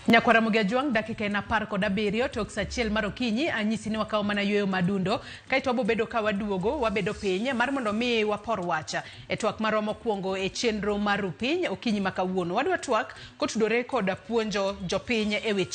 Nyakwara Mugiajuang dakika ena par kod abiriyo tok saa achiel mar okinyi anyisi ni wakawo mana yueyo madundo kaito wabobedo ka waduogo wabedo piny mar mondo mi wapor wacha e twak marwa mokwongo e chenro mar piny okinyi ma kawuono. Wadwa twak kotudore kod puonjo jopiny e wi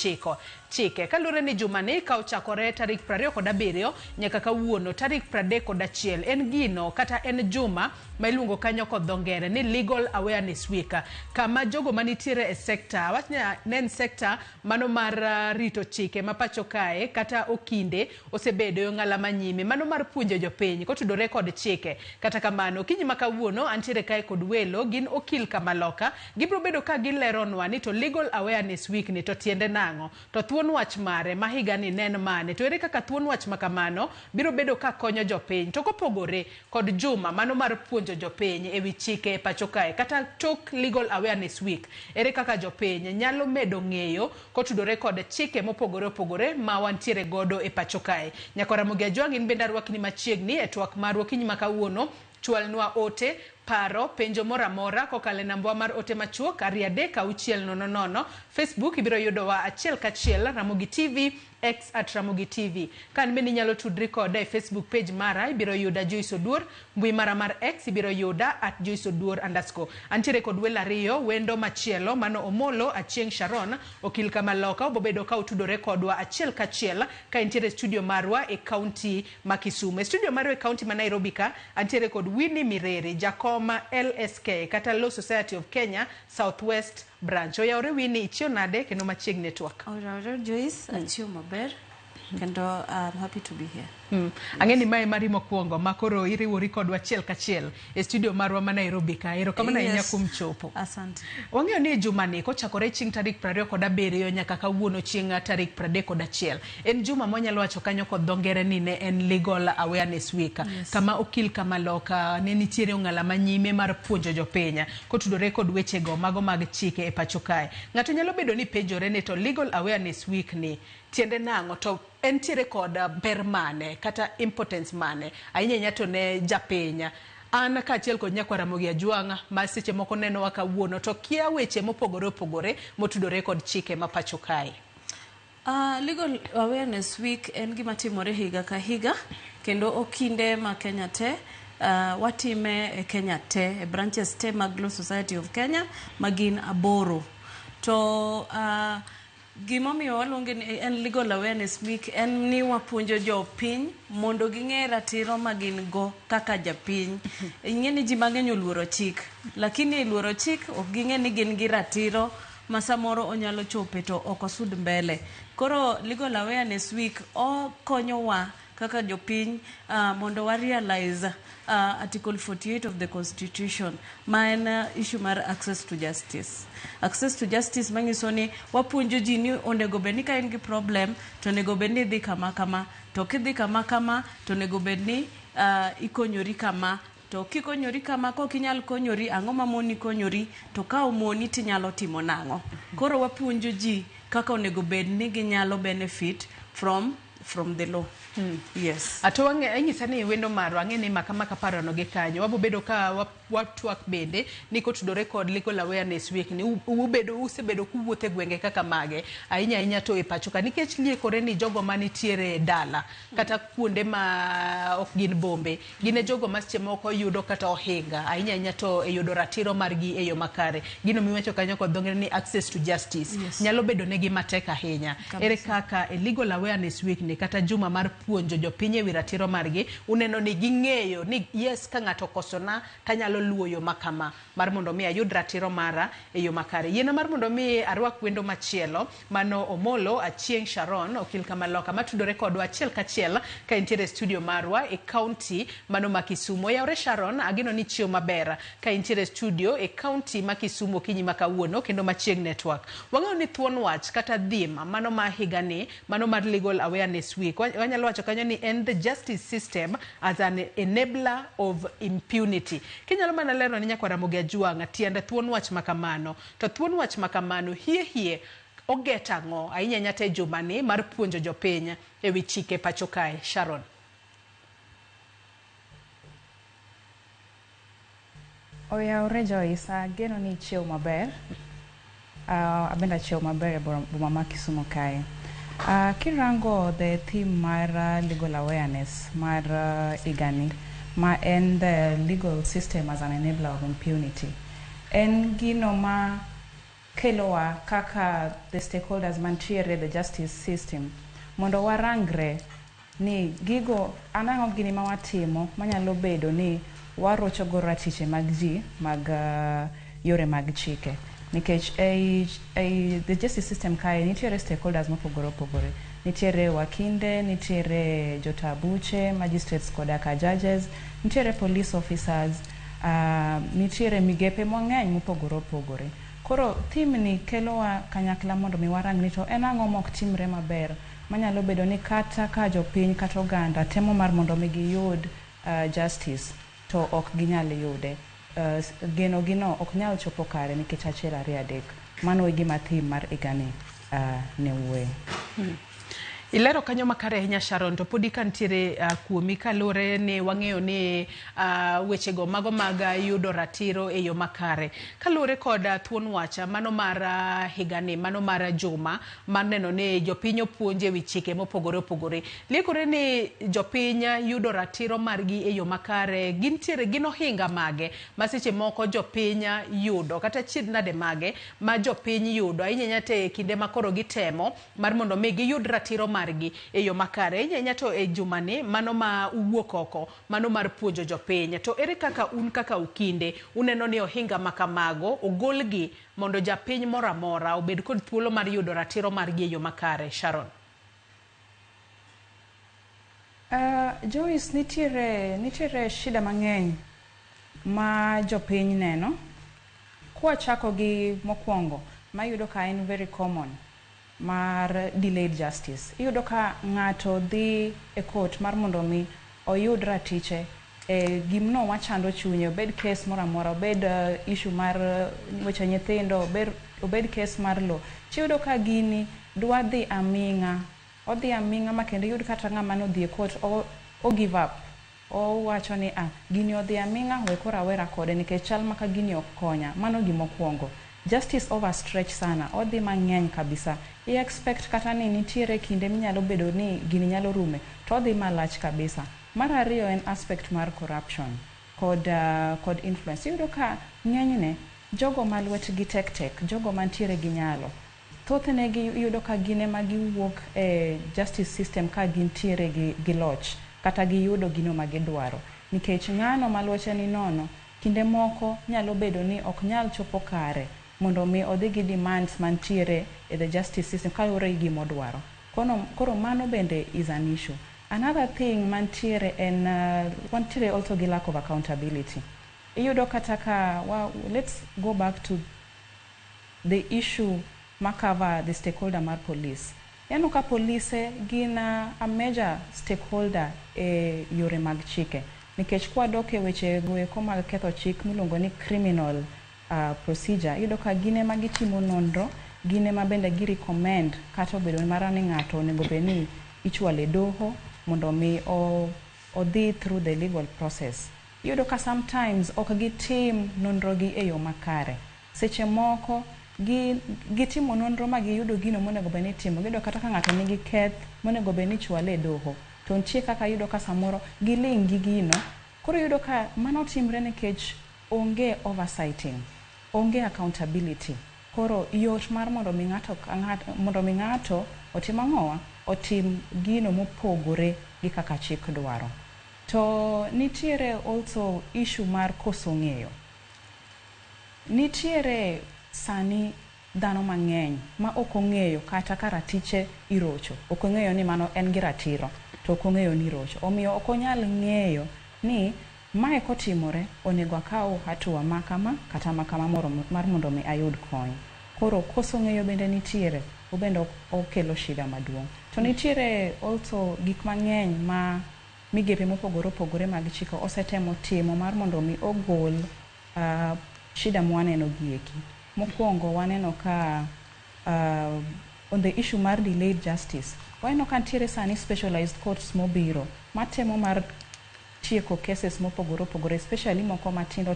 chike kalure ni jumani ka ochakore tarik 27 nyaka kawuono tarik 31 en gino kata en juma ma iluongo kanyo kod dho ngere ni Legal Awareness Week, kama jogo manitiere e sekta wachnya nen sekta mano mar rito chike ma pacho kae kata okinde osebedo yo ng'ala manyime mano mar puonjo jopiny kotudore kod chike. Kata kamano kinyi ma kawuono antiere kae kod welo gin okil Kamaloka, gibro bedo ka gileronwa ni to Legal Awareness Week ni to tiende nang'o, to thuon wach mare ma higa ni nen mane, to ere kaka thuon wach makamano biro bedo ka konyo jopiny to kopogore kod juma mano mar puonjo jopiny e wi chike pacho kae kata tok Legal Awareness Week ere kaka jopiny nyalo medo ng'eyo kotudore kod chike mopogore opogore ma wantiere godo e pacho kae. Nyakwara Mugiajuang in bende arwakni machiegni e twak mar okinyi ma kawuono. Chwalnwa ote paro penjo moramora kokale nambwa mar ote machuok 33600. Facebook ibiro yudowa achiel kachiel Ramogi TV X @Ramogi TV. Kan bende nyalo tudri koda e Facebook page mara ibiro yuda Joyce Oduor, mbui mara mar X ibiro yuda @JoyceOduor_. Antiere kod wel ariyo wendo machielo mano Omolo Achieng Sharon okil Kamaloka obobedo ka utudore kodwa achiel kachiel ka intiere studio marwa e county ma Kisumu. Studio marwa e county ma Nairobi ka antiere kod Winnie Mireri jakoma LSK kata Law Society of Kenya Southwest branch. Oyawre Winnie ichio nade kendo machiegni network. Oyawre Joyce achio maber kendo I'm happy to be here. Angeni mae mari mokwongo makoro iriwori kodwa achiel kachiel e studio marwa ma Nairobi ka. Erokamano ahinya kuom chopo. Asante. Wang'eyo ni jumani kochakore chieng' tarik 27 nyaka kawuono chieng' tarik 31 en juma monyalo wacho kanyo kod dho ngere ni ne en Legal Awareness Week, kama okil Kamaloka ne nitiere ong'ala manyime mar puonjo jopiny kotudore kod wechego mago mag chike e pacho kae. Ng'ato nyalo bedo ni penjore ne to Legal Awareness Week ni tiende nang'o, to entiere kod ber mane kata importance mane ahinya to ne japiny. An kaachiel kod Nyakwara Mugiajuang ma seche moko neno wa kawuono to kia weche mopogore opogore motudore kod chike ma pacho kae. Legal Awareness Week en gima timore higa ka higa kendo okinde ma Kenya te watime e Kenya te e branches te mag Law Society of Kenya magin 8 to gimomiyo waluonge ni en Legal Awareness Week en ni wapuonjo jopiny mondo ging'e ratiro ma gin go kaka japiny. Ing'e ni ji mang'eny oluoro chik, lakini luoro chik ok ging'e ni gin gi ratiro ma samoro onyalo chope to ok osud mbele. Koro Legal Awareness Week okonyowa kaka jopiny mondo wa realize Article 48 of the Constitution ma en issue mar access to justice. Access to justice manyiso ni wapuonjo ji ni onego bed ni ka en gi problem to onego bed ni dhi kama kama, to kidhi kama kama to onego bed ni ikonyori kama, to kikonyori kama ko kinyal konyori ang'o ma moni konyori, to ka omoni tinyalo timo nang'o. Koro wapuonjo ji kaka onego bed ni ginyalo benefit from the law. Yes. Ato anyisa ni wendo marwa ng'eni makama kaparo no gi kanyo wabobedo ka watwak bende ni kotudore kod Legal Awareness Week ni usebedo kuwuothe gwenge kaka mage ahinya to e pacho ka nikech liekore ni jogo manitiere dala kata kuonde ma ok gin bombe gine jogo ma seche moko yudo kata ohinga ahinya to e yudo ratiro margi e yo makare. Gino miwacho kanyo kod dho ngere ni access to justice nyalo bedo negi matek ahinya. Ere kaka e Legal Awareness Week ni kata juma mar puonjo jopiny e wi ratiro margi uneno ni ging'eyo ni yes ka ng'ato kosona tanyalo luwo yo makama mar mondo mi ayud ratiro mara e yo makare. Yiena mar mondo mi arwak wendo machielo mano Omolo Achieng Sharon okil Kamaloka matudore kodwa achiel kachiel ka intiere studio marwa e county mano ma Kisumu. Oyawre Sharon agino ni chio maber ka intiere studio e county ma Kisumu okinyi ma kawuono kendo machiegni network. Wang'eyo ni thuon wach kata dhima mano ma higani mano mar Legal Awareness Week wanyalo wacho kanyo ni end the justice system as an enabler of impunity. Kinyalo mana lero ni Nyakwara Mugiajuang tiende thuon wach makamano, to thuon wach makamano hie ogeta ng'o ahinya te jumani mar puonjo jopiny e wi chike pacho kae. Sharon. Oyawre Joyce, geno ni chiew maber. abenda cheo maber boma ma Kisumu kae. Kirango the theme mar legal awareness mar igani ma en the legal system as an enabler of impunity. En gino ma kelowa kaka the stakeholders mantiere the justice system mondo warangre ni gigo anang'o gini ma watimo manyalo bedo ni warocho go ratiche mag ji mag yore mag chike nikech the justice system kae nitiere stakeholders mopogore opogore. Nitiere wakinde, nitiere jotabuche, magistrates koda ka judges, nitiere police officers, nitiere migepe mang'eny mopogore opogore. Koro theme ni kelowa kanyakla mondo mi warang ni to en ang'o mok timre maber manyalo bedo ni kata ka jopiny kata oganda temo mar mondo mi giyud justice to ok ginyal yude. Geno gino ok nyal chopo kare nikech achiel ariyo adek. Mano e gima theme mar igani ne wuoye. Ilero kanyo makare ahinya Sharon, to podi kantiere kuomi kalure ni wang'eyo ni wechego mago mag yudo ratiro e yo makare. Kalure kod thuon wacha mano mar higani, mano mar juma, mar neno ni jopiny opuonje wi chike mopogore opogore. Liekore ni jopiny yudo ratiro margi e yo makare, gin ohinga mage ma seche moko jopiny yudo kata chidnade mage ma jopiny yudo ahinya te kinde makoro gitemo mar mondo mi giyud ratiro margi e yo makare. Inyanya to e jumani mano ma uwuok oko, mano mar puonjo jopiny. To ere kaka un kaka ukinde uneno ni ohinga makamago ogolgi mondo japiny moramora obed kod thuolo mar yudo ratiro margi e yo makare? Sharon. Joyce, nitiere shida mang'eny ma jopiny neno. Kwa chako gi mokwongo ma yudo ka en very common mar delayed justice. Iyudo ka ng'ato dhi e court mar mondo mi oyud ratiche e gimno machando chunye, obed case moro amora, obed issue mar weche nyithindo, obed case mar lo. Chiyudo ka gini dwa dhi aming'a, odhi aming'a ma kendo yud kata ng'ama nodhi e court o give up. Owacho ni gini odhi aming'a, we kora wera kode nikech chal maka gini ok konya. Mano gimokwongo. Justice overstretch sana, odhi mang'eny kabisa. I expect kata ni nitiere kinde minyalo bedo ni gini nyalo rume, to odhi malach kabisa. Mar ariyo en aspect mar corruption kod influence. Iyudo ka ng'enyne jogo ma lwetgi tek, jogo mantiere gi nyalo, thothne iyudo ka gine ma giwuok e justice system ka gintiere gi loch kata giyudo gino ma gidwaro. Nikech ng'ano ma lweche ni nono kinde moko nyalo bedo ni ok nyal chopo kare mondo mi odhi gi demands mantiere e the justice system kalure gi gima odwaro. Koro mano bende is an issue. Another thing mantiere en wantiere also gi lack of accountability. Iyudo kata ka let's go back to the issue ma cover the stakeholder mar police. Yano ka police gin a major stakeholder e yore mag chike. Nikech kwa doke weche goeko mag ketho chik miluongo ni criminal procedure, iyudo ka gine ma gitimo nonro, gine ma bende gi recommend kata obedo mara ni ng'ato onego bed ni ichwale doho mondo mi odhi through the legal process. Iyudo ka sometimes ok gitim nonro gi e yo makare. Seche moko gitimo nonro ma giyudo gino monego bed ni timo. Iyudo kata ka ng'ato nigi keth monego bed ni ichwale doho, to nitie kaka yudo ka samoro giling' gi gino. Koro yudo ka mano timre nikech onge oversighting, onge accountability. Koro yot mar mondo mi ng'ato otim ang'owa, otim gino mopogore gi kaka chik dwaro. To nitiere also issue mar koso ng'eyo. Nitiere sani dhano mang'eny ma ok ong'eyo kata ka ratiche irocho. Ok ong'eyo ni mano en gi ratiro, to ok ong'eyo ni rocho. Omiyo ok onyal ng'eyo ni mae kotimore onego akaw hatua makama kata makama mar mondo mi ayud kony. Koro koso ng'eyo bende nitiere, obende okelo shida maduong'. To nitiere also gik mang'eny ma migepe mopogore opogore mag chike osetemo timo mar mondo mi ogol shida mwaneno gieki. Mokwongo waneno ka on the issue mar delayed justice, waneno ka nitiere sani specialized courts mobiro matemo mar tieko cases mopogore opogore, especially moko matindo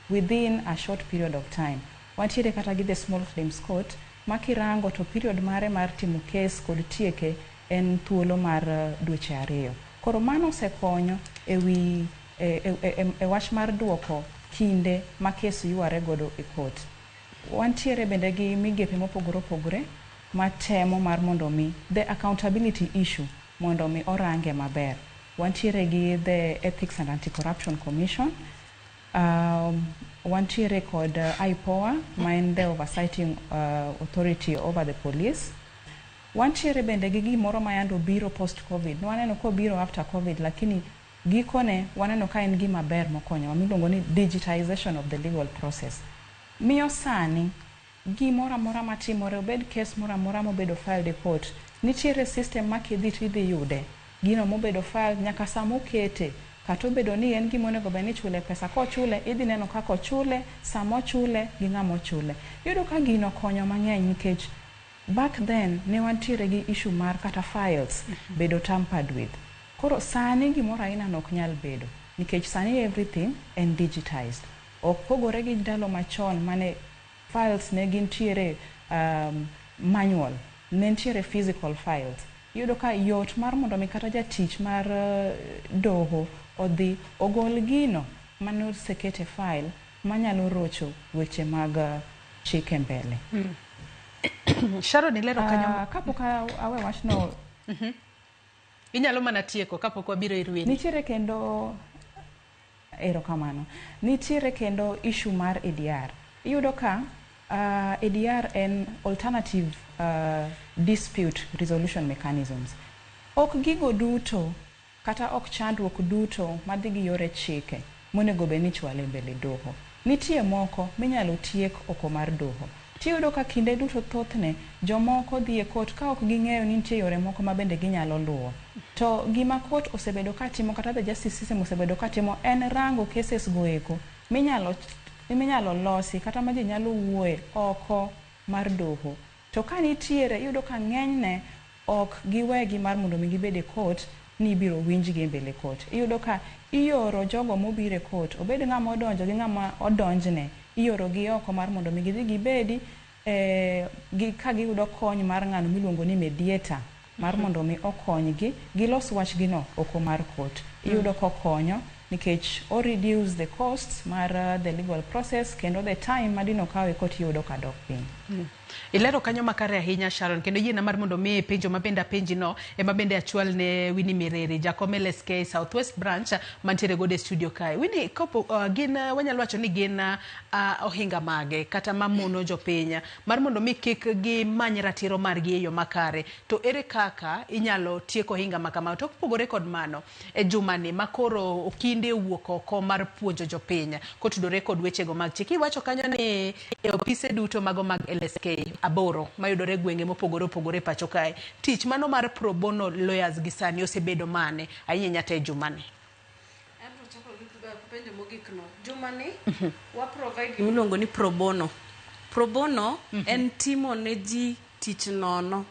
within a short period of time. wantiere kata gi the small claims court makirango to period mare mar timo case kod tieke en thuolo mar dweche 2. Koro mano osekonyo ewi wach mar duoko kinde ma kes yuare godo e court. Wantiere bende gi migepe mopogore opogore matemo mar mondo mi the accountability issue mondo mi orange maber. Wantiere gi the Ethics and Anti-Corruption Commission, wantiere kod IPOA, ma en the oversighting authority over the police. Wantiere bende gi gimoro ma yando biro post-COVID. Waneno ko biro after COVID, lakini gikone waneno ka en gima ber mokonyo, miluongo ni digitization of the legal process. Miyo sani gimoro amora matimore, obed case moro amora mobedo filed e court, nitiere system ma kidhi yude gino mobedo file nyaka samo kete, kata obedo ni en gima onego beni chule pesa, ko chule idhi neno kako chule, samo chule gi ng'amo chule. Yudo ka gino konyo mang'eny nikech back then ne wantiere gi issue mar kata files bedo tampered with. Koro sani gimoro aina nok nyal bedo nikech sani everything en digitized. Ok pogore gi ndalo machon mane files ne gintiere manual, ne ntiere physical files. Yudo ka yot mar mondo mi kata jatich mar doho odhi ogol gino mane osekete file manyalo rocho weche mag chike mbele. Sharon ilero kanyo kapok awe wachno inyalo mana tieko kapok wabiro irwini. Nitiere kendo erokamano. Nitiere kendo issue mar ADR. Iyudo ka ADR en alternative dispute resolution mechanisms. Ok gigo duto kata ok chandruok duto madhi gi yore chike monego beni chwale mbele doho. Nitie moko minyalo tiek oko mar doho. Tiyudo ka kinde duto thothne jomoko dhi e court ka ok ging'eyo ni nitie yore moko ma bende ginyalo luwo. To gima court osebedo ka timo kata the justice system osebedo ka timo en rango cases goeko minyalo losi kata ma ji nyalo wuoye oko mar doho. To ka nitiere iyudo ka ng'enyne ok giwegi mar mondo mi gibede court ni ibiro winjgi e mbele court. Iyudo ka ioro jogo mobire court, obed ng'ama odonjo gi ng'ama odonjne, ioro gi oko mar mondo mi gidhi gibedi ka giyudo kony mar ng'ano miluongo ni mediator mar mondo mi okonygi gilos wachgino oko mar court. Iyudo kokonyo nikech o reduce the costs mar the legal process kendo the time madino kawe court yudo ka dok piny. Ilero kanyo makare ahinya Sharon, kendo yiena mar mondo mi penjo mabende apenji no ema bende achwal ne Winnie Mireri, jakom LSK Southwest branch mantiere gode studio kae. Winnie, kopo gin wanyalo wacho ni gin ohinga mage kata mamono jopiny mar mondo mi kik gi many ratiro margi e yo makare, to ere kaka inyalo tieko ohinga makama? To pogore kod mano e jumani makoro okinde wuok oko mar puonjo jopiny kotudore kod wechego mag chik. Iwacho kanyo ni e opise duto mago mag LSK aboro mayudore gwenge mopogore opogore pacho kae, tich mano mar pro bono lawyers gi sani osebedo mane ahinya te jumani? Abro chako gi penjo mogik no. Jumani wa provide miluongo ni pro bono. Pro bono en timo ne ji tich nono,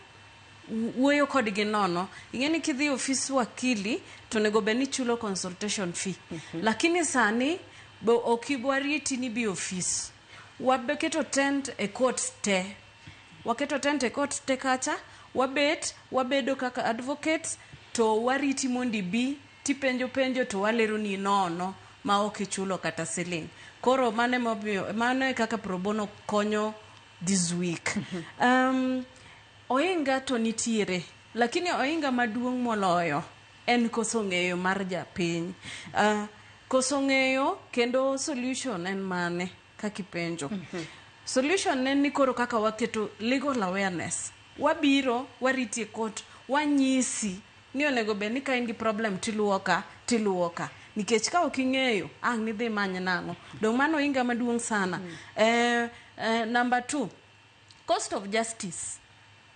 wuoyo kodgi nono. Ing'eni kidhi ofis wakili to nego beni chulo consultation fee, lakini sani okibwariti ni bi ofis. Wabeketo tent e court te. Waketo tent e court te kacha, wabedo kaka advocates to wariti mondi bi tipenjo penjo to walero ni nono ma ok chulo kata siling. Koro mane kaka pro bono konyo this week. Ohinga to nitiere, lakini ohinga maduong' moloyo en koso ng'eyo mar japiny. Koso ng'eyo kendo solution en mane kakipenjo. Solution en ni koro kaka waketo legal awareness. Wabiro, wariti e court, wanyisi ni onego be ni ka in gi problem tiluwo ka. Nikech ka ok ing'eyo, ang' nidhi many nang'o. Dong' mano inga maduong' sana. Number 2, cost of justice.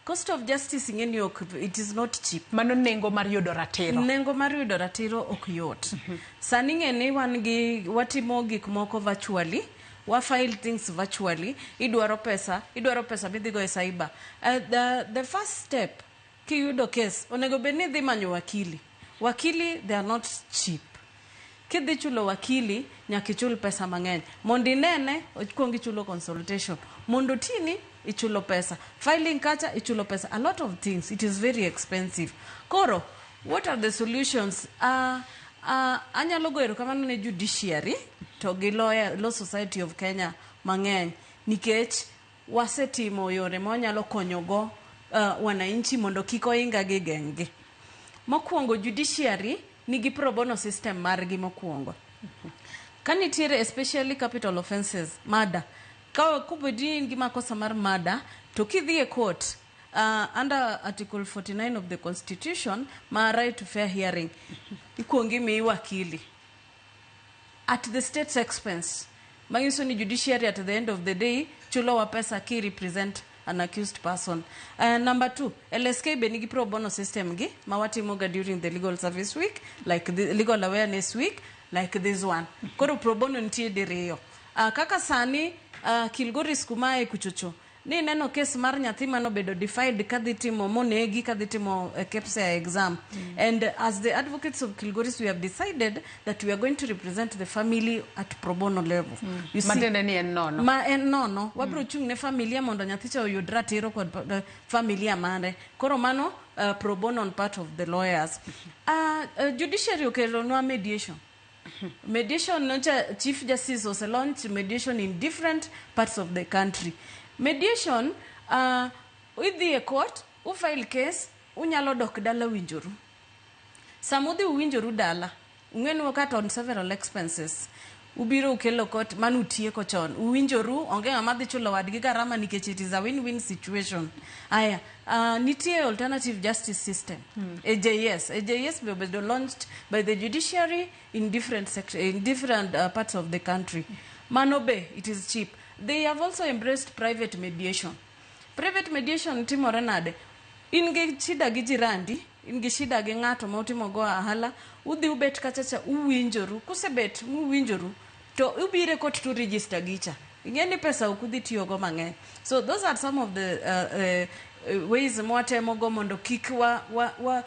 Cost of justice ing'eni it is not cheap. Mano nengo mar yudo ratiro. Nengo mar yudo ratiro ok yot. Sani ng'eni watimo gik moko virtually. We file things virtually. Idwaro pesa midhi go e cyber. The first step kiyudo case onego beni dhi manyo wakili. Wakili, they are not cheap. kidhi chulo wakili nyaka ichul pesa mang'eny. Mondo inene okuong ichulo consultation. Mondo tini ichulo pesa. Filing kacha ichulo pesa. A lot of things. It is very expensive. Koro, what are the solutions? Anyalo goyo erokamano ne judiciary to gi Law Society of Kenya mang'eny nikech wasetimo yore ma wanyalo konyogo wananchi mondo kik ohinga gi geng'gi. Mokwongo, judiciary nigi pro bono system margi mokwongo. Kanitiere especially capital offenses, murder. Kubedi in gi makosa mar murder, to kidhi e court under Article 49 of the Constitution, ma right to fair hearing, ikuongi mi wakili at the state's expense. Mangiso ni judiciary at the end of the day chulo wa pesa ki represent an accused person. Number 2, LSK benigi pro bono system gi mawatimoga during the legal service week, like the legal awareness week, like this one. Koro pro bono nitie diriyo. Kaka sani Kilgoris kumae kuchocho. Ni neno case mar nyathi mano bedo defied kadhi timo monegi kadhi timo KPSEA exam. And as the advocates of Kilgoris, we have decided that we are going to represent the family at pro bono level. You see, Matende ni en nono. Ma en nono. Wabro chung ne familia mondo nyathicha oyud ratiro kod familia mare. Koro mano pro bono on part of the lawyers. Judiciary okelo nwa mediation. Mediation, Chief Justice also launched mediation in different parts of the country. Mediation, with the court, who file case, unyalo dok dala winjoru. Samudi winjoru dala, ungen wakat on several expenses. Ubiro ukelo court, manu tieko chon. Uwinjoru, onge amadhi chulo wadgi garama nikech it is a win-win situation. Aya, nitie alternative justice system. AJS was launched by the judiciary in different parts of the country. Manobe, it is cheap. They have also embraced private mediation. Private mediation timore nade. Inge shida gi jirandi, inge shida gi ng'ato ma utimo go ahala, udhi ubet kachacha uwinjoru, kusebet uwinjoru, to ubire kot to register gicha. Ingeni pesa ukudhi tiyo go mang'eny. So those are some of the ways mwatemo go mondo kik wa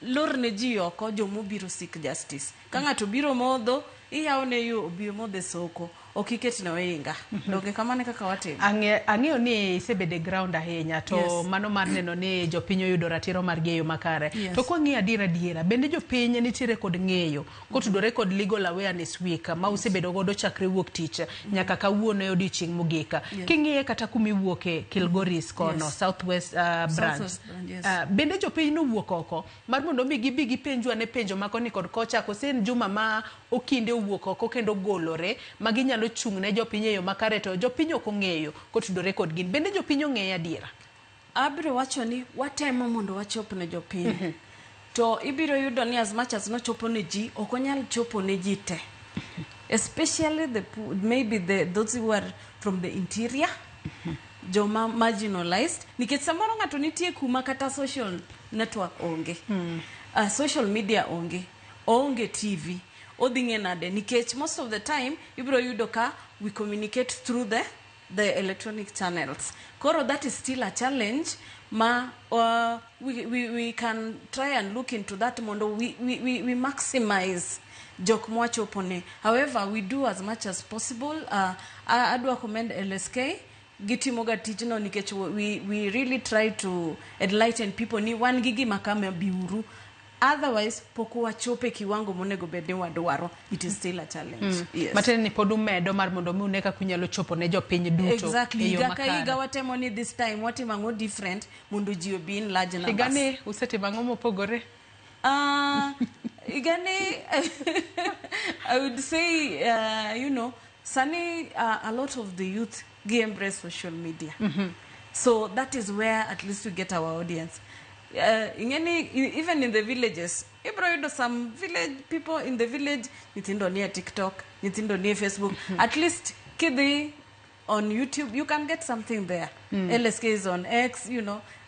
lorne ji oko jomo biro seek justice. Ka ng'ato biro modho, iyaone yo obiro modhe soko. Okiket na wenga. Doge kamane kaka watimo. Ang'eyo ni isebede ground ahinya to yes. Mano mar neno ni jopiny oyudo ratiro mar geyo makare. Yes. To kwa ng'eyo adiera bende jopiny nitiere kod ng'eyo kotudore kod legal awareness week ma usebedo godo chakre wuok tich nyaka kawuono e odiochieng' mogika. Yes. King'iye kata kumiwuoke Kilgoris kono, yes. Southwest branch. Yes. Bende jopiny no wuok oko mar mondo mi gibi gipenjwa ne penjo makoni kod kocha kosen juma ma okinde wuok oko kendo golore maginyalo chung'ne jopiny e yo makare to jopiny ok ong'eyo kotudore kod gin. Bende jopiny ong'eyo adiera? Abiro wacho ni watemo mondo wachop ne jopiny. To ibiro yudo ni as much as no chopo ne ji, ok onyal chopo ne ji te. Especially maybe those who are from the interior, joma marginalized. Nikech samoro ng'ato nitie kuma kata social network onge. Social media onge TV. Nikech most of the time ibro yudo ka we communicate through the electronic channels. Koro that is still a challenge ma we can try and look into that mondo we maximize jok mwachopone. However, we do as much as possible. I do recommend LSK gitimoga tijno nikech we really try to enlighten people ni wan gigi makame biuru. Otherwise, pokuwa chope kiwango monego bedni wadwaro, it is still a challenge. Yes. Matene ni podu medo mar mondo mi uneka kunyalo chopo ne jopiny duto. Exactly. Iga watemo ni this time watima ngo different mondo ji obi in large numbers. Igani usetima ngo mopogore? Igani I would say Sani a lot of the youth embrace social media. So that is where at least we get our audience. Even in the villages, some village people in the village, nitindo near TikTok, nitindo near Facebook. At least kidi on YouTube, you can get something there. LSK is on X,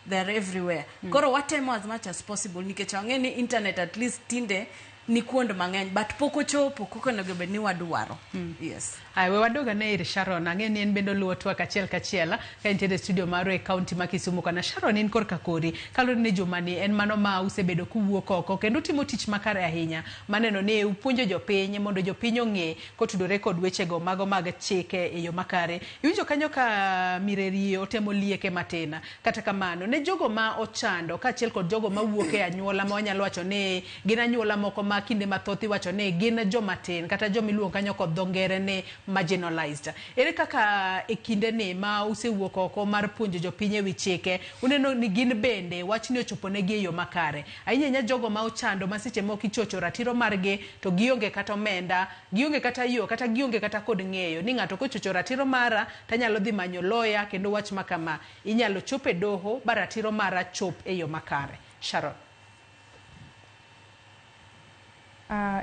they're everywhere. Koro watemo as much as possible. Nikechangeni internet at least tinde ni kuond mang'eny but pok ochopo koko onego bed ni wadwaro. Yes. Ai we wadoga ne ir Sharon ang'eni en bendo luwo twak achiel kachiel ka entiere studio maro e kaunti ma Kisumu kana Sharon in korka kori kalore ne jumani en mano ma usebedo kuwuok oko kendo timo tich makare ahinya maneno ni upuonjo jopiny mondo jopiny ong'e kotudore kod wechego mago mag chike e yo makare. Iwinjo kanyo ka mireri otemo lieke matina kata kamano ne jogo ma ochando kaachiel kod jogo ma wuok e anyuola ma wanyalo wacho ni gin anyuola moko ma kinde mathoth iwacho ni gin jomatin kata jomiluongo kanyo kod dho ngere ni marginalized. Ere kaka e kinde ni ma usewuok oko mar puonjo jopiny ewi chike uneno ni gin bende wachni ochopo negi e yo makare ahinya jogo ma ochando ma seche moko ichocho ratiro margi to gionge kata omenda gionge kata yo kata gionge kata kod ng'eyo ni ng'ato kochocho ratiro mara tanyalo dhi manyo loya kendo wach makama inyalo chop e doho ba ratiro mara chop e yo makare. Sharon.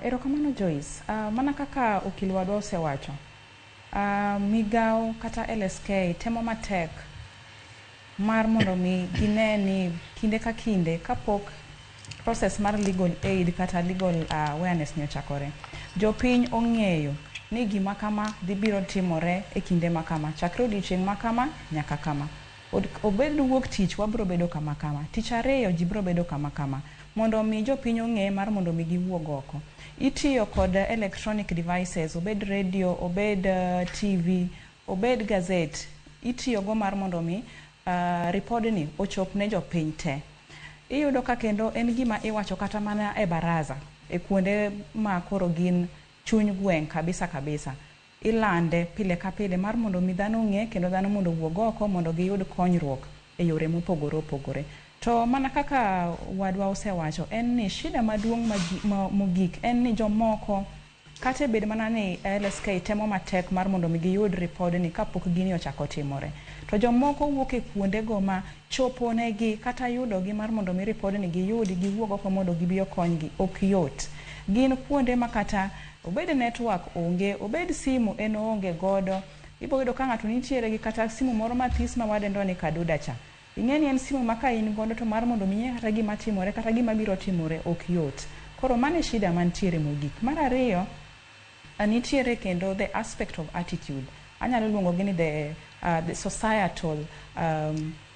Erokamano Joyce, mana kaka okil wadwa osewacho, migao kata LSK temo matek mar mondo mi gine ni kinde ka kinde kapok process mar legal aid kata legal awareness ni ochakore, jopiny ong'eyo ni gima kama dhi biro timore e kinde makama, chakre odiochieng' makama nyaka kama. Obed wuok tich wabiro bedo kama kama, tich ariyo ji biro bedo kama kama, mondo mi jopiny ong'e mar mondo mi giwuog oko. Itiyo kod electronic devices, obed radio, obed TV, obed gazette, itiyo go mar mondo mi ripodni ochop ne jopiny te. Iyudo ka kendo en gima iwacho kata mana e baraza, e kuonde ma koro gin chuny gweng' kabisa kabisa. Ilande pile ka pile mar mondo mi dhano ng'e kendo dhano mondo wuog oko mondo giyud konyruok e yore mopogore opogore. To mana kaka wadwa osewacho en ni shida maduong' mogik en ni jomoko kata bed mana ni LSK temo matek mar mondo mi giyud ripodni kapok gini ochako timore. To jomoko wuok e kuonde go ma chopo negi kata yudo gi mar mondo mi ripodni giyudi giwuog oko mondo gibiyo konygi ok yot. Gin kuonde makata obed network onge, obed simu en onge godo. Iboyudo ka ng'ato nitiere gi kata simu moro mathis ma wadendo ni kaduda cha. Ing'eni en simu ma ka in godo to mar mondo mi kata gima timore kata gima biro timore ok yot. Koro mane shida mantiere mogik. Mar ariyo nitiere kendo the aspect of attitude. Anyalo luongo gini the societal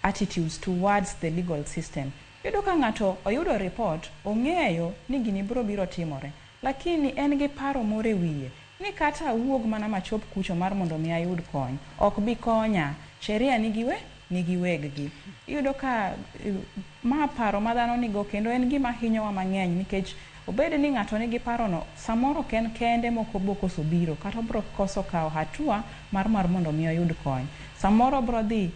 attitudes towards the legal system. Yudo ka ng'ato oyudo report ong'eyo ni gini biro timore. Lakini en gi paro more wiye ni kata wuog mana machop kucho mar mondo mi ayud kony ok bi konya, sheria nigi weggi. Iyudo ka ma paro ma dhano nigo kendo en gima hinyowa mang'eny nikech obed ni ng'ato nigi parono samoro ken kende moko bokoso biro kata bro koso kawo hatua mar mondo mi ayud kony. Samoro bro dhi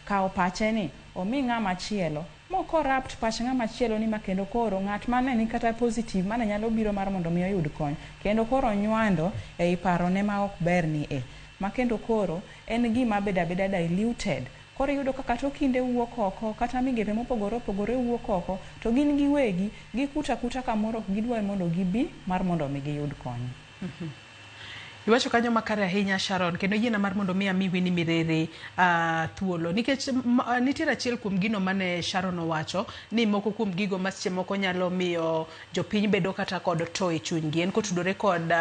kawo pache ni omi ng'ama chielo moko rapt pach ng'ama chielo ni makendo koro ng'at mane ni kata positive mane nyalo biro mar mondo mi oyud kony kendo koro nywando ei paro ne ma ok ber ni makendo koro en gima beda diluted. Koro yudo kaka to kinde wuok oko kata migepe mopogore opogore wuok oko to gin giwegi gikuta kamoro gidwa mondo gibi mar mondo mi giyud kony. Iwacho kanyo makare ahinya Sharon kendo yiena mar mondo mi amiwi ni mirere thuolo nikech nitiere achiel kuom gino mane Sharon owacho ni moko kuom gigo maseche moko nyalo miyo jopiny bedo kata kod to e chunygi en kotudore kod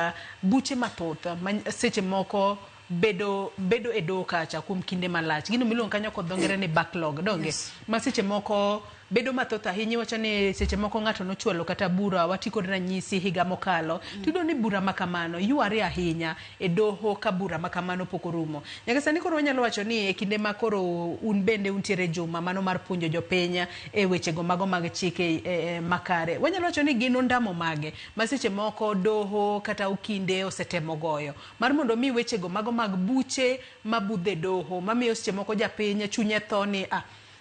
buche mathoth seche moko bedo e doho kacha kuom kinde malach. Gino miluongo kanyo kod dho ngere ni backlog donge. Yes. Ma seche moko bedo mathoth ahinya wacho ni seche moko ng'ato nochwalo kata bura wati kod ranyisi higa mokalo tudo ni bura makamano yuare ahinya e doho ka bura makamano pok orumo. Nyaka sani koro wanyalo wacho ni e kinde ma koro un bende untiere juma mano mar puonjo jopiny e wechego mago mag chike makare. Wanyalo wacho ni gin ondamo mage ma seche moko doho kata ukinde osetemo goyo mar mondo mi wechego mago mag buche mabudhe doho mamiyo seche moko japiny chunye thoni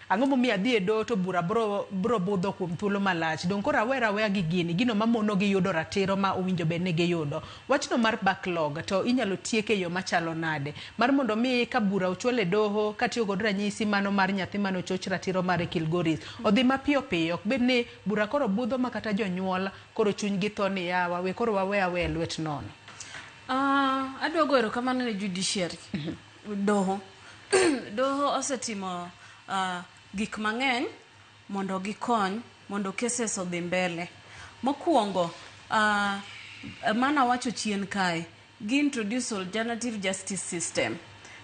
ang'o momiyo adhi e doho to bura bro budho kuom thuolo malach dong koro aweya gi gino mamono gi yudo ratiro ma owinjo bed ni giyudo. Wachno mar backlog to inyalo tieke yo machalo nade mar mondo mi ka bura ochwal e doho katiyo kod ranyisi mano mar nyathi mano choch ratiro mar Kilgoris odhi mapiyo piyo ok bed ni bura koro budho makata jonyuol koro chuny gi thoni yawa we koro wawe lwet nono. Adwa goyo erokamano ne judiciary. Doho osetimo gik mang'eny mondo gikony mondo cases odhi mbele Mokuongo, mana wacho chien kae, gi introduce alternative justice system.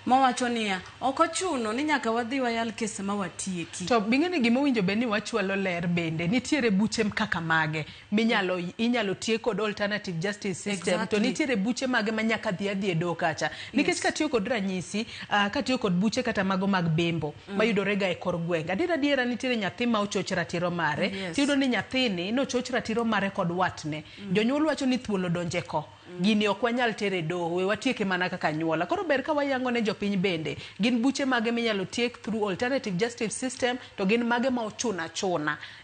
Mawacho niya, ok ochuno ni nyaka wadhi wayal kes ma watieki. To bing'eni gima winjo be ni wachwalo ler bende nitiere buche kaka mage inyalo tie kod alternative justice system. Exactly. To nitiere buche mage ma nyaka dhi edo kacha. Nikech katiyo kod ranyisi, katiyo kod buche kata mago mag bembo mayudore ga e kor gwenge. Adiera nitiere nyathi ma ochoch ratiro mare. Tiyudo ni nyathini nochoch ratiro mare kod watne. Jonyuol wacho ni thuolo donje ko. Gini ok wanyal tere doho, we watieke mana kaka nyuola. Koro ber ka wayango ne jopiny bende, gin buche mage minyalo tiek through alternative justice system, to gin mage ma ochuna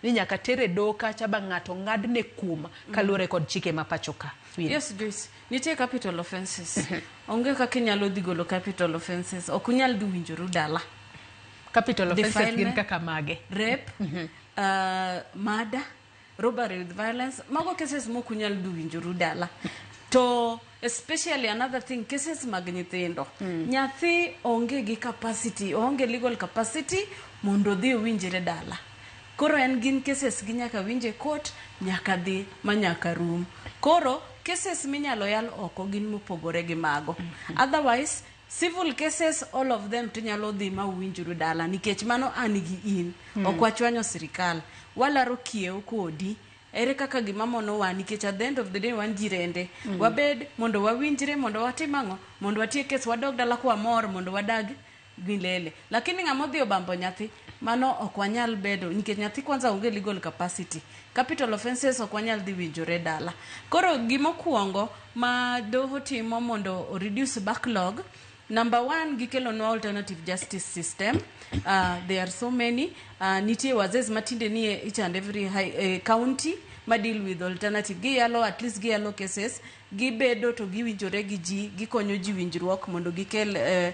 ni nyaka tere doho kacha ba ng'ato ng'adne kum kaluwore kod chike ma pacho ka. Yes, Joyce. Nitie capital offenses. Onge kaka inyalo dhi golo capital offenses. Ok unyal dhi winjoru dala. Capital offenses gin kaka mage. Rape, murder, robbery with violence. Mago cases mok unyal dhi winjoru dala. To especially another thing, cases mag nyithindo. Nyathi onge gi capacity, onge legal capacity mondo dhi winjre dala. Koro en gin cases gi nyaka winje court, nyaka dhi manyaka rum. Koro cases minyalo yal oko gin mopogore gi mago. Otherwise, civil cases, all of them tinyalo dhi ma winjru dala nikech mano an gi in. Ok wachwanyo sirikal. Walaro kiew kodi. Ere kaka gimamono wa nikech at the end of the day wan jirende. Wabed mondo wawinjre, mondo watimango, mondo watie kes wadog dala kwa mor, mondo wadag milele. Lakini ng'amo dhi obambo nyathi, mano ok wanyal bedo nikech nyathi kwanza onge legal capacity. Capital offenses ok wanyal dhi winjore dala. Koro gimokuongo ma doho timo mondo reduce backlog, number 1, gikelo no alternative justice system. There are so many. Nitie wazes matinde ni each and every county ma deal with alternative. Giyalo at least giyalo cases. Gibedo to giwinjore gi ji, gikonyo ji winjruok mondo gikel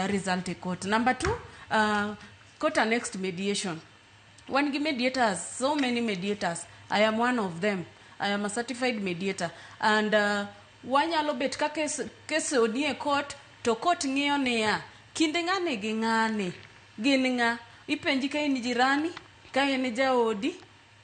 result e court. Number 2, court annexed mediation. One mediators, so many mediators. I am one of them. I am a certified mediator. And wanyalo bet ka case odie court, to court ng'iyo niya, kinde ng'ane gi ng'ane, gin ng'a, ipenji ka en jirani, ka en jaodi,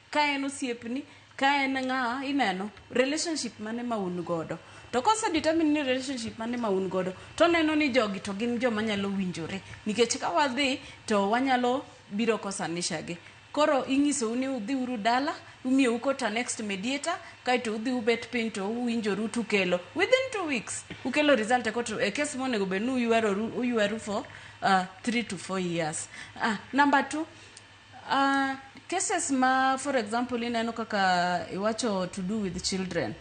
ka en osiepni, ka en ng'a, ineno, relationship mane ma un godo. To kose determine ni relationship mane ma un godo, to neno ni jogi to gin joma nyalo winjore. Nikech ka wadhi, to wanyalo biro kosanisha gi. Koro ing'iso ni udhi uru dala, umiyo ukota next mediator, kaito udhi ubet piny to uwinjoru tukelo. Within 2 weeks, ukelo result e koto e case monego benu uywaru for 3 to 4 years. Number 2, cases ma, for example, ineno kaka iwacho to do with children.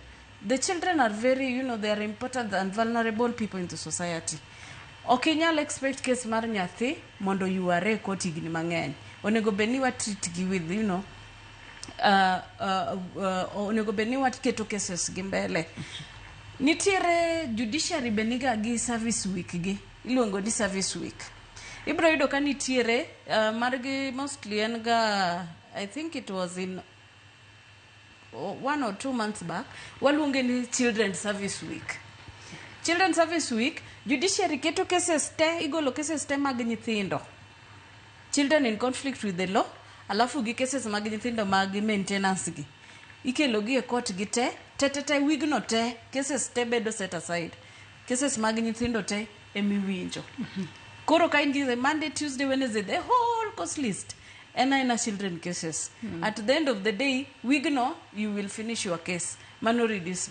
The children are very, they are important and vulnerable people in the society. Ok inyal expect case mar nyathi mondo yuare koti gini mang'eny. Onego beni wa treat gi with, onego beni wa keto cases gi mbele. Nitiere judiciary beniga gi service week gi. Iluongo ni service week. Ibro yudo ka nitiere margi mostly en ga, I think it was in 1 or 2 months back, waluonge ni Children's Service Week. Children's Service Week, judiciary keto cases te, igolo cases te mag nyithindo. Children in conflict with the law, alafu gi cases mag nyithindo mag maintenance gi. Ikelo gi e court gi te wigno te, cases te bedo set aside. Cases mag nyithindo te emiwinjo. Koro ka ingi Monday, Tuesday, Wednesday, the whole course list. And children cases. At the end of the day, wigno, you will finish your case. Mano reduce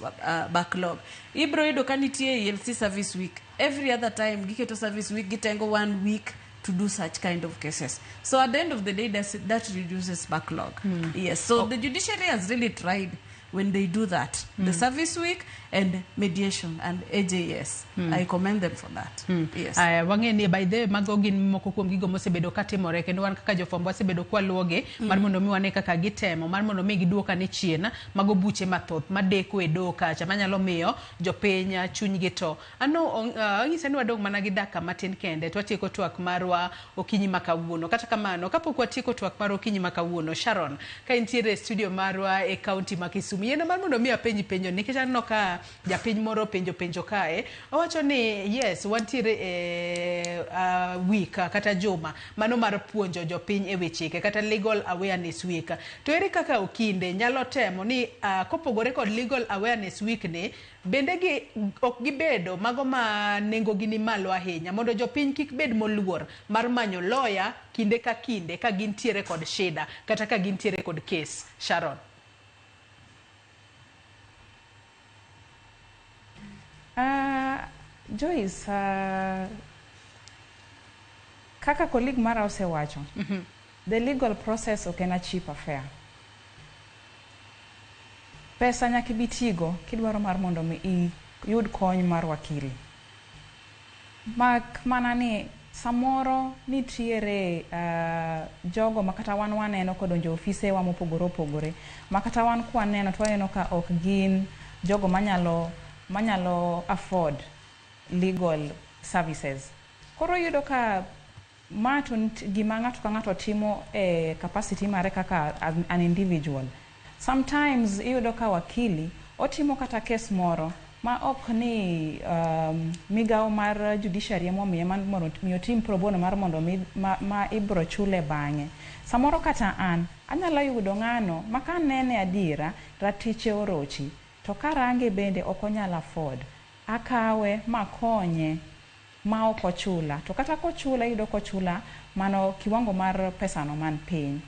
backlog. Ibro ido kanitie ELC service week. Every other time, giketo service week, gitengo 1 week to do such kind of cases. So at the end of the day, that reduces backlog. Yes. So the judiciary has really tried when they do that. The service week and mediation and AJS. I commend them for that. Yes. Wangeni by the mago gin moko kuom gigo mosebedo katimore kendo wan kaka jofwambo wasebedo kwaluoge mar mondo mi wane kaka gitemo mar mondo mi giduoka ni chien mago buche mathoth madeko e doho kacha manyalo miyo jopiny chunygi to. Ng'isa ni wadong mana gi dakika matin kende to watieko twak marwa okinyi makawuono. Kata kamano kapok watieko twak mar okinyi makawuono, Sharon ka intiere studio marwa e county ma Kisumu, yeno mar mondo mi apenji penjo nikech anno ka japiny moro penjo kae owacho ni yes wantiere week kata juma mano mar puonjo jopiny e wechike kata legal awareness week to ere kaka Okinde nyalo temo ni kopogore kod legal awareness week ni bende ok gibedo mago ma nengo gi ni malo ahinya mondo jopiny kik bed moluor mar manyo lawyer kinde ka kinde ka gintiere kod shida kata ka gintiere kod case. Sharon. Joyce, kaka colleague mara osewacho, the legal process ok en cheap affair. Pesa nyaka ibitigo kidwaro mar mondo mi iyud kony mar wakili. Mak mana ni samoro nitiere jogo makata wan waneno kodonjo ofise wa mopogore opogore. Makata wan kwaneno to waneno ka ok gin jogo manyalo afford legal services. Koro yudo ka gima ng'ato ka ng'ato timo capacity mare kaka an individual. Sometimes iyudo ka wakili otimo kata case moro ma ok ni migao mar judiciary momiye mondo miyo tim pro bono mar mondo ma ibro chule bang'e. Samoro kata an anyalo yudo ng'ano ma kanene adiera ratiche orochi to karange bende ok onyalo afford, akawe makonye ma ok ochula, to kata kochula yudo kochula mano kiwango mar pesa no man piny.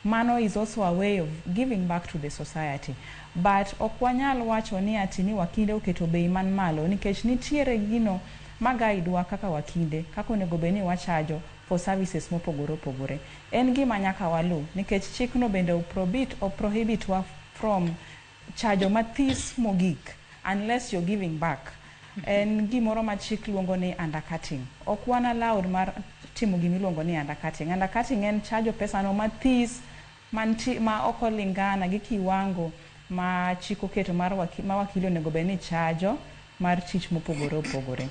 Mano is also a way of giving back to the society. But ok wanyal wacho ni ati ni wakinde oketo bei man malo nikech nitiere gino magaidwa kaka wakinde kako onego beni wachajo for services mopogore opogore. En gima nyaka walu nikech chikno bende prohibit wa from chajo mathis mogik unless you're giving back. En gimoro ma chik luongo ni undercutting. Ok wan allowed mar timo gimiluongo ni undercutting. Undercutting en chajo pesa no mathis ma okolingana gi kiwango ma chik oketo ma wakili onego beni chajo mar tich mopogore opogore.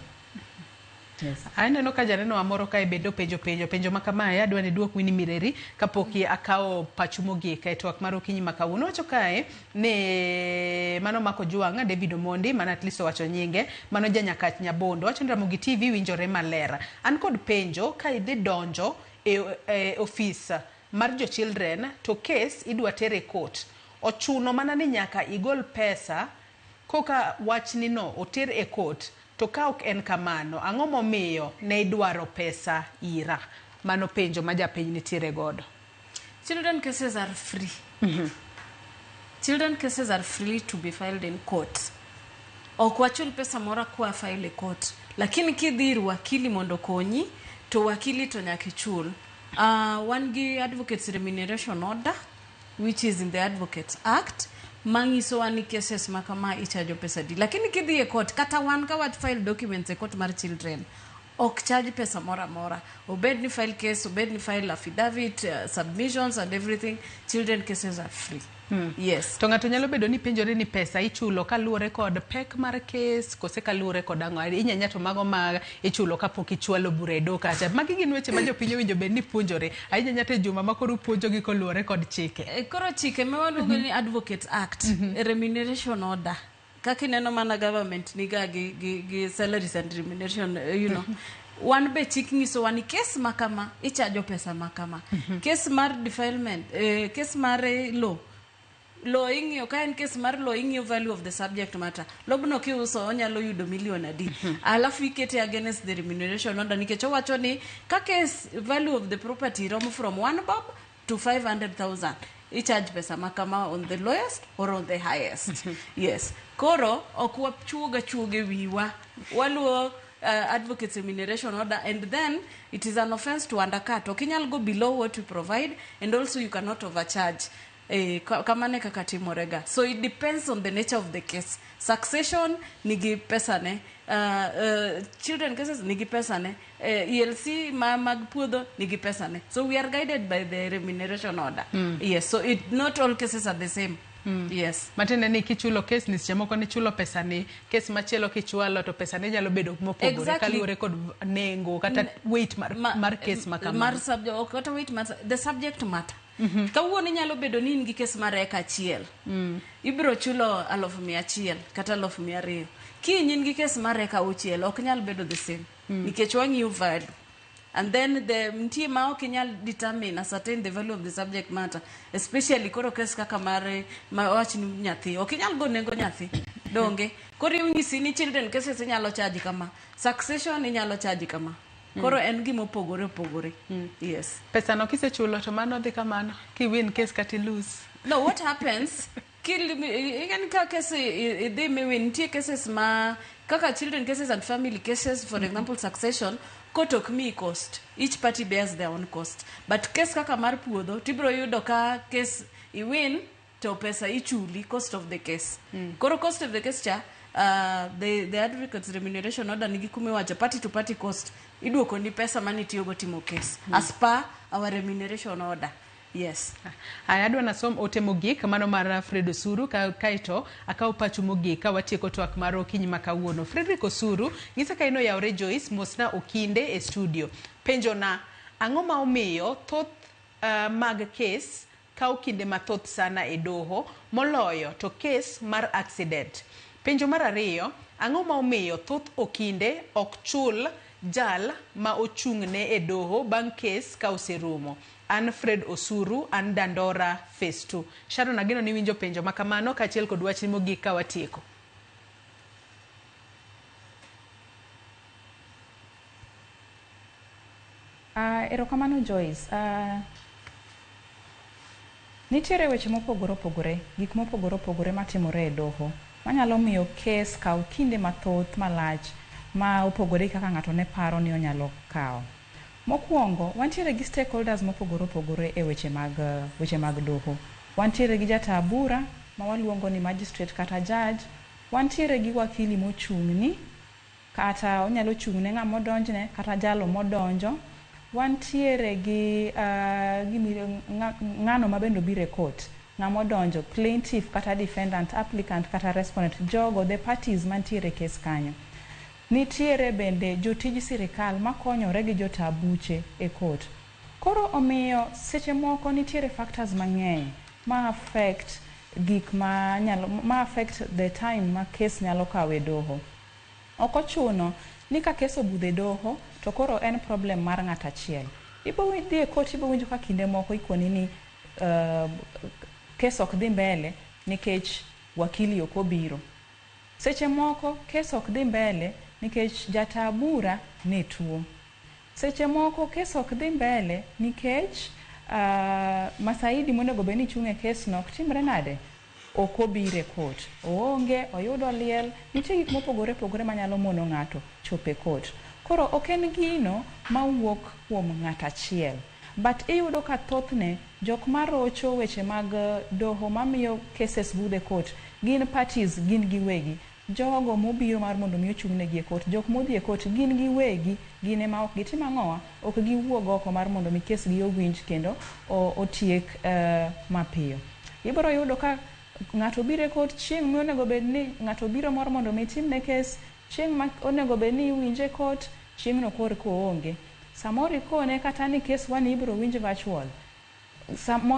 Yes. Aneno ka janeno amoro kae bedo penjo ma kamae adwa ni duok Winnie Mireri kapok akawo pacho mogik e twak mar okinyi makawuono. Wacho kae ne mano mako juanga David Omondi mana at least wacho nyinge mano Janyakach Nyabondo wacho ni Ramogi TV winjore malera. An kod penjo ka idhi donjo e office mar jo children to case idwa tere court ochuno mana ni nyaka igol pesa koka wachni no oter e court. To ka ok en kamano, ang'o momiyo ne idwaro pesa ira? Mano penjo ma japiny nitiere godo. Children cases are free. Children cases are free to be filed in court. Ok wachul pesa mora kwa file e court. Lakini kidhir wakili mondo konyi, to wakili to nyaka ichul. Wan gi Advocates Remuneration Order, which is in the Advocates Act. Mangiso wani cases makama ichajo pesa di. Lakini kidhi e court, kata wan ka wat file documents e court mar children, ok charge pesa mora. Obed ni file case, obed ni file affidavit, submissions and everything, children cases are free. Yes. To ng'ato nyalo bedo ni penjore ni pesa ichulo kaluwore kod pek mar case kose kaluwore kod ang'o. Inyanya to mago ma ichulo kapok ichwalo buredo kacha. Magi gin weche ma jopiny winjo bed ni puonjore. Inyanya te juma ma koro puonjo gi kaluwore kod chike. Koro chike me waluongo ni Advocates Act, Remuneration Order. Kaki neno mana government niga gi salaries and remuneration, you know. Wan be chik ngiso wani case makama ichajo pesa makama. Case mar defilement, case mar law ing'io ka en case mar law ing'io value of the subject matter. Lobno kiuso onyalo yudo million adi. Alafu ikete against the remuneration order nikech owacho ni ka case value of the property romo from 1 bob to 500,000. I charge pesa makama on the lowest or on the highest. Yes. Koro okwa chuoge wiwa. Waluo Advocates Remuneration Order, and then it is an offense to undercut. Okinyal go below what you provide, and also you cannot overcharge. Kamane kakatimorega. So it depends on the nature of the case. Succession nigi pesa ne, children cases nigi pesa ne, ELC magpudo nigi pesa ne. So we are guided by the remuneration order. Yes, so not all cases are the same. Yes. Matende ni kichulo case ni siamo kwa ni chulo pesa ni case machielo kichualo to pesa ni jalo bedo mopogore kaluwore kod nengo kata weight mar case makama. Mar subject kata weight matter, the subject matter. Kawuono inyalo bedo ni in gi kes mar eka achiel. Ibiro chulo 100,000 kata 200,000. Kiny in gi kes mar eka 6 ok nyal bedo the same. Nikech wang'iyo value. And then the ntie ma ok inyal determine ascertain the value of the subject matter, especially koro kes kaka mare ma wachni nyathi ok inyal go nengo nyathi donge koro inyisi ni children cases inyalo charge kama, succession inyalo charge kama. Koro en gima opogore. Yes. Pesa no kisechulo to mano dhi kamano ki win case kati lose. No, what happens even ka case they may win tie cases ma kaka children cases and family cases, for example succession, court ok me cost, each party bears their own cost. But case kaka mar puodho tibro yudo ka case I win to pesa ichuli cost of the case. Koro cost of the case cha the advocate's remuneration order nigi kumewacho party to party cost iduoko ni pesa mani tiyogo timo case as per our remuneration order. Yes. Adwa nasom ote mogik mano mar Fred Osuru kaito akaw pacho mogik ka watieko twak mar okinyi makawuono. Frederick Osuru ngisa ka ino yaore Joyce mosna okinde e studio. Penjo na ang'o ma omiyo thoth mag case ka okinde mathoth sana e doho moloyo to case mar accident. Penjo mar ariyo, ang'o ma omiyo thoth okinde ok chul jal ma ochung'ne e doho bang' case ka oserumo. An Fred Osuru, an Dandora Phase 2. Sharon ageno ni winjo penjo makamano kachiel kod wachni mogik ka watieko. Erokamano Joyce. Nitiere weche mopogore, gik mopogore matimore e doho. Manyalo miyo case kaw kinde mathoth malach ma opogore kaka ng'ato ne paro ni onyalo kawo. Mokwongo, wantiere gi stakeholders mopogore e weche mag doho. Wantiere gi jata bura ma waluongo ni magistrate kata judge. Wantiere gi wakili mochung'ni kata onyalo chung'ne ng'ama odonjne kata jalo modonjo. Wantiere gi ng'ano mabendo biro e court, ng'ama odonjo, plaintiff kata defendant, applicant kata respondent, jogo the parties mantiere case kanyo. Nitiere bende jotij sirikal makonyore gi jotabuche e court. Koro omiyo seche moko nitiere factors mang'eny ma affect ma affect the time ma case nyalo kawo e doho. Ok ochuno ni ka case obudhe doho to koro en problem mar ng'at achiel. Ibo dhi e court ibo winjo ka kinde moko ikoni ni case ok dhi mbele nikech wakili ok obiro. Seche moko case ok dhi mbele nikech jata bura ne tuo. Seche moko case ok dhi mbele nikech masaidi monego bed ni chung'e case no ok timre nade, ok obire court, oonge, oyudo liel. Nitie gik mopogore manyalo mono ng'ato chope court. Koro ok en gino mawuok kuom ng'at achiel, but iyudo ka thothne jok marocho weche mag doho mamiyo cases budhe court gin parties, gin giwegi. Jogo mobiro mar mondo mi ochung'negi e court, jok modhi e court gin giwegi, gin ema ok gitim ang'owa, ok giwuog oko mar mondo mi case gi owinj kendo otiek mapiyo. Ibiro yudo ka ng'ato biro e court chieng' ma onego bed ni ng'ato biro mar mondo mi timne case, chieng' ma onego bed ni iwinje e court, chieng' no kor ko onge. Samoro ikone kata ni case wani ibiro winj virtual.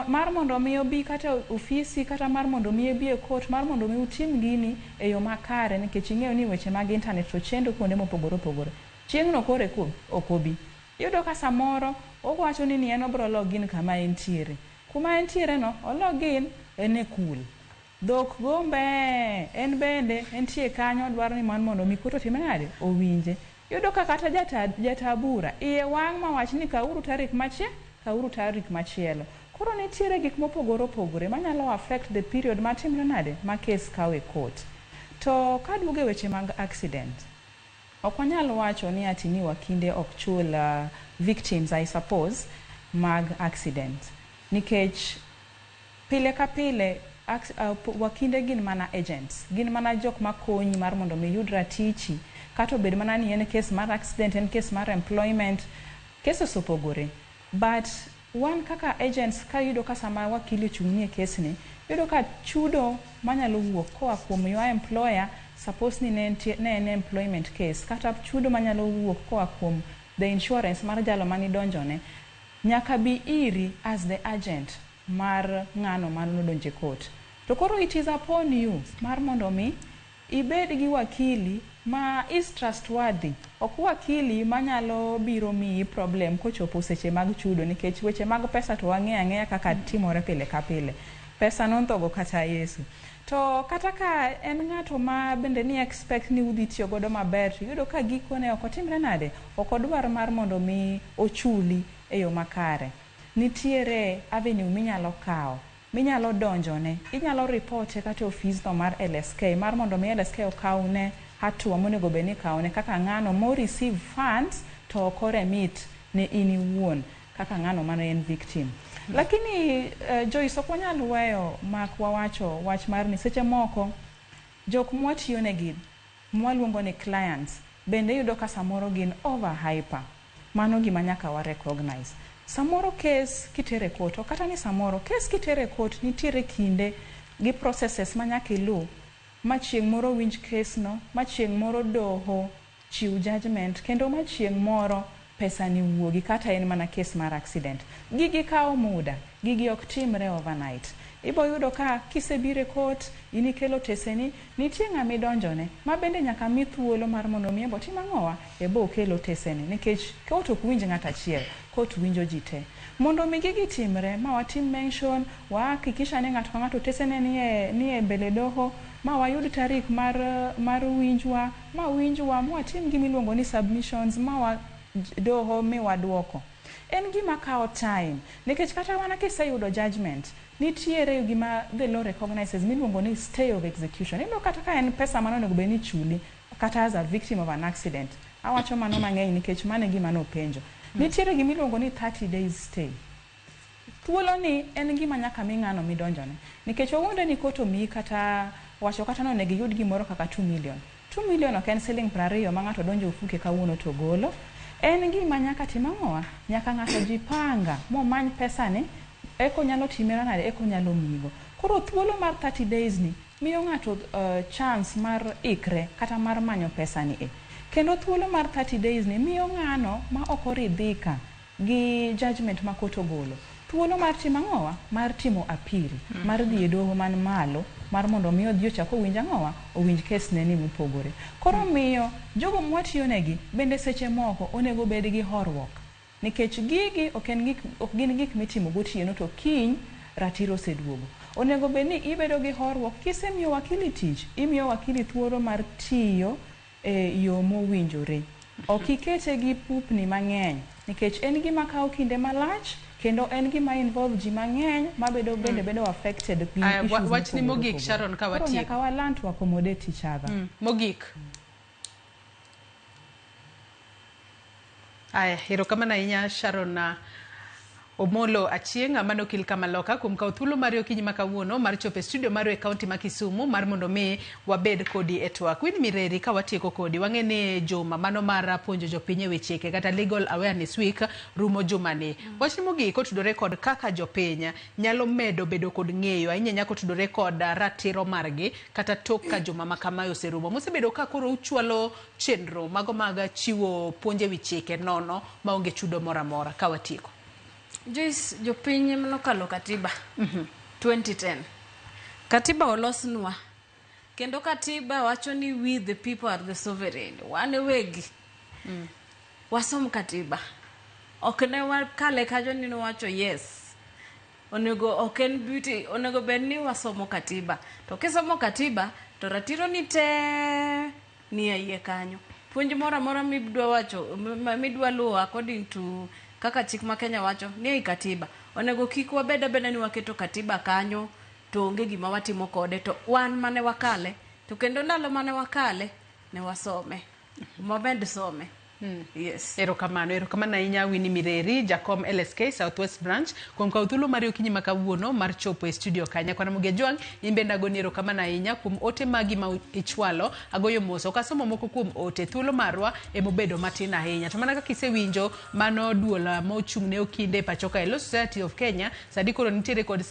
Mar mondo mi obi kata ofisi kata mar mondo mi obi e court, mar mondo mi utim gini e yo makare, nikech ing'eyo ni weche mag internet to chendo kuonde mopogore. Chieng' no kore ok obi. Yudo ka samoro owacho ni en obro login kama entiere. Kuma entiere no ologin en e cool. Dhok gombe en bende entie kanyo dwaro ni man mondo mi koto time nade owinje. Yudo ka kata jata bura iye wang' ma wach ni kauru tarik machielo. Koro nitiere gik mopogore manyalo affect the period matimre nade ma case kawe e court. To kaduoge weche mag accident, ok wanyalo wacho ni ati ni wakinde ok chul victims, I suppose, mag accident. Nikech pile ka pile wakinde gin mana agents, gin mana jok makonyi mar mondo mi yud ratichi, kata obed mana ni en case mar accident, en case mar employment, cases opogore. But wan kaka agents ka yudo ka sama wakili ochung'nie case ni, yudo ka chudo manyalo wuok koa kuom your employer, suppose ni ne en employment case, kata chudo manyalo wuok koa kuom the insurance mar jalo mani donjone, nyaka bi iri as the agent mar ng'ano manodonje court. To koro it is upon you mar mondo mi ibed gi wakili ma is trustworthy. Ok wakili manyalo biro miyi problem kochopo seche mag chudo, nikech weche mag pesa to ang'eya kaka timore pile ka pile. Pesa non thogo kata Yesu. To kata ka en ng'ato ma bende ni expect ni udhi tiyo godo maber, yudo ka gikone ok otimre nade, ok odwar mar mondo mi ochuli e yo makare. Nitiere avenue minyalo kawo, minyalo donjone, inyalo ripote kata ofisno mar LSK mar mondo mi LSK okawne hatua monego bed ni kawne kaka ng'ano mo receive funds to ok remit ne in iwuon kaka ng'ano mane en victim. Lakini Joyce ok wanyal weyo mak wawacho wach mar ni seche moko jok mwatiyo negi mwaluongo ni clients bende yudo ka samoro gin over hyper. Mano gima nyaka wa recognize. Samoro case kitere court, kata ni samoro case kitere court nitiere kinde gi processes manyaka ilu machieng' moro winj case no, machieng' moro doho chiw judgment, kendo machieng' moro pesa ni wuogi kata en mana case mar accident. Gigi kawo muda, gigi ok timre overnight. Ibo yudo ka kisebire court, inikelo teseni, nitie ng'ama idonjone, ma bende nyaka mi thuolo mar mondo mi ebo tim ang'owa, ebo kelo teseni, nikech court ok winj ng'at achiel, court winjo ji te. Mondo mi gigi timre, ma watim mention, wahakikisha ni ng'ato ka ng'ato tesene ni e mbele doho, ma wayud tarik mar winjwa, ma watim gimiluongo ni submissions, ma doho mi waduoko. En gima kawo time, nikech kata wana kiseyudo judgment, nitiere gima the law recognizes miluongo ni stay of execution. Ino kata ka en pesa manonego bed ni chuli, kata as a victim of an accident, awacho mano mang'eny nikech mane gima nopenjo. Nitiere gimiluongo ni 30 days stay. Thuolo ni en gima nyaka mi ng'ano midonjone, nikech owuonde ni koto mi kata wacho kata no negi yud gimoro kaka 2 million. 2 million ok en siling 20 ma ng'ato donjo ufuke kawuono to golo. En gima nyaka tim ang'owa, nyaka ng'ato jipanga momany pesa ni, eko nyalo timera nade, eko nyalo migo. Koro thuolo mar 30 days ni miyo ng'ato chance mar ikre kata mar manyo pesa ni Kendo thuolo mar 30 days ni miyo ng'ano ma ok oridhika gi judgment ma koto golo thuolo mar timo ang'owa, mar timo appeal, mar dhi e doho man malo, mar mondo miyo odhi ochako winj ang'owa, owinj case ne ni mopogore. Koro miyo jogo mwatiyo negi bende seche moko onego bed gi horruok, nikech gigi ok gin gik mitimo gotieno to kiny ratiro oseduogo. Onego bed ni ibedo gi horruok, kisemiyo wakili tich, imiyo wakili thuolo mar tiyo e yo mowinjore. Ok ikete gi pupni mang'eny, nikech en gima kawo kinde malach, kendo en gima involve ji mang'eny mabedo bedo affected with issues. Wach ni mogik Sharon ka watieko. Nyaka wa learn to accommodate each other. Mogik. Erokamano ahinya Sharon na Omolo Achieng' amano kil kamaloka kuom kawo thuolo mar okinyi ma kawuono mar chopo e studio mar e kaunti ma Kisumu mar mondo mi wabed kodi e twak. Winnie Mireri ka watieko kodi wang'e ni juma mano mar puonjo jopiny e weche kata Legal Awareness Week rumo juma ni. Wachni mogik otudore kod kaka jopiny nyalo medo bedo kod ng'eyo ahinya nyako tudore kod ratiro margi kata tok ka juma ma kamayo oserumo. Mosebedo ka koro uchwalo chenro mago mag chiwo puonje wi chike nono maonge chudo moro amora ka watieko. Joyce, jopiny nokalo katiba 2010. Katiba olosnwa. Kendo katiba wacho ni we the people are the sovereign. Wane wegi. Wasom katiba. Ok ne wakale kajo ni wacho yes. Onego oken beauty. Onego bedni wasomo katiba. To kisomo katiba, to ratiro ni te ni aiye kanyo. Puonj mora mora midwa wacho, midwa luwo according to kaka chik ma Kenya wacho ni ei katiba. Onego kik wabeda ni waketo katiba kanyo to onge gima watimo kode, to wan mane wakale to kendo ndalo mane wakale ne wasome. Mabed some. Yes. Erokamano ahinya Winnie Mireri, Jakom LSK Southwest Branch, kuom kawo thuolo mar okinyi ma kawuono mar chopo e studio kanya. Kwana Muge Jwang, imbe ndagoni erokamano ahinya kuom ote magi ma ichwalo, agoyo mos. Ok asomo moko kuom ote, thuolo marwa emobedo matin ahinya. To mana kaka isewinjo, mano duola ma ochung'ne okinde pachoka e Law Society of Kenya, sadi koro nitiere kod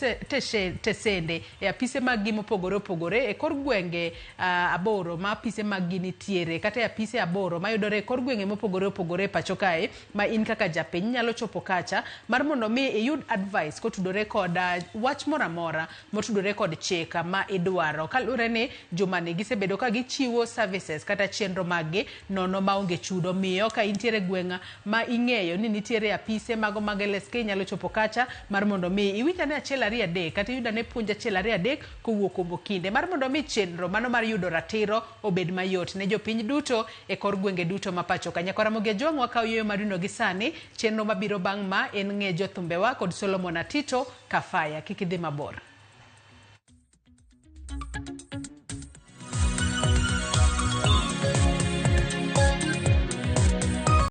tesende e apise mag gi mopogore opogore e kor gwenge aboro ma apise mag gi nitiere, kata e apise aboro mayudore e kor gwenge mopogore opogore pacho kae ma in kaka japiny nyalo chopo kacha mar mondo mi iyud advice kotudore kod wach moramora motudore kod chik ma idwaro kalure ni jumani gisebedo ka gichiwo services kata chenro maggi nono maonge chudo. Miyo ka intiere gweng'a ma ing'eyo ni nitiere apise mago mag LSK nyalo chopo kacha mar mondo mi iwinjane achiel ariyo adek kata iyudane puonj achiel ariyo adek kowuok kuom kinde mar mondo mi chenro mano mar yudo ratiro obed mayot ne jopiny duto e kor gwenge duto ma pacho ka. Nyakaramogi Ajwang' wakaw yueyo madundo gi sani. Chenro mabiro bang' ma en ng'e jothumbewa kod Solomon Atito Kafaya. Kik idhi mabor.